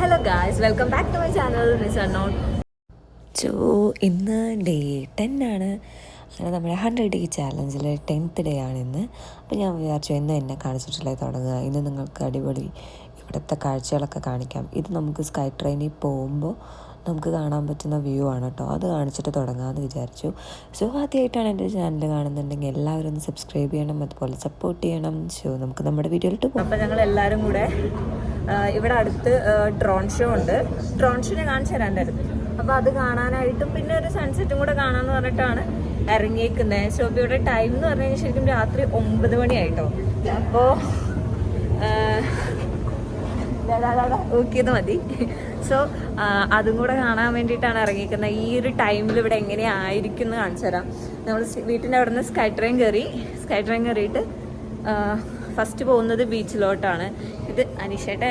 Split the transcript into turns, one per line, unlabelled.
Hello guys, welcome back to my channel miss unknown.
So ഇന്ന് day 10 ആണ്. അങ്ങനെ നമ്മുടെ 100 ഡേ ചാലഞ്ചിൽ 10th ഡേ ആണ് ഇന്ന്. അപ്പോൾ ഞാൻ വിചാരിച്ചു ഇന്ന് എന്നെ കാണിച്ചിട്ടില്ലേ തുടങ്ങുക, ഇന്ന് നിങ്ങൾക്ക് അടിപൊളി ഇവിടുത്തെ കാഴ്ചകളൊക്കെ കാണിക്കാം. ഇത് നമുക്ക് സ്കൈ ട്രെയിനിൽ പോകുമ്പോൾ നമുക്ക് കാണാൻ പറ്റുന്ന വ്യൂ ആണ് കേട്ടോ. അത് കാണിച്ചിട്ട് തുടങ്ങാമെന്ന് വിചാരിച്ചു. സോ ആദ്യമായിട്ടാണ് എൻ്റെ ചാനൽ കാണുന്നുണ്ടെങ്കിൽ എല്ലാവരും ഒന്ന് സബ്സ്ക്രൈബ് ചെയ്യണം, അതുപോലെ സപ്പോർട്ട് ചെയ്യണം. സോ നമുക്ക് നമ്മുടെ വീഡിയോയിലോട്ട് പോകാം.
അപ്പോൾ ഞങ്ങൾ എല്ലാവരും കൂടെ ഇവിടെ അടുത്ത് ഡ്രോൺ ഷോ ഉണ്ട്. ഡ്രോൺ ഷോ ഞാൻ കാണിച്ചു തരാണ്ടായിരുന്നു. അപ്പോൾ അത് കാണാനായിട്ടും പിന്നെ ഒരു സൺസെറ്റും കൂടെ കാണാമെന്ന് പറഞ്ഞിട്ടാണ് ഇറങ്ങിയേക്കുന്നത്. സോ ഇപ്പോൾ ഇവിടെ ടൈം എന്ന് പറഞ്ഞു കഴിഞ്ഞാൽ ശരിക്കും രാത്രി 9 മണിയായിട്ടോ. അപ്പോൾ ഓക്കിയത് മതി. സോ അതും കൂടെ കാണാൻ വേണ്ടിയിട്ടാണ് ഇറങ്ങിയിരിക്കുന്നത്. ഈ ഒരു ടൈമിൽ ഇവിടെ എങ്ങനെയായിരിക്കും എന്ന് കാണിച്ചു തരാം. നമ്മൾ വീട്ടിൻ്റെ അവിടെ നിന്ന് സ്കൈ ട്രെയിൻ കയറിയിട്ട് ഫസ്റ്റ് പോകുന്നത് ബീച്ചിലോട്ടാണ്. ഇത് അനീഷേട്ട,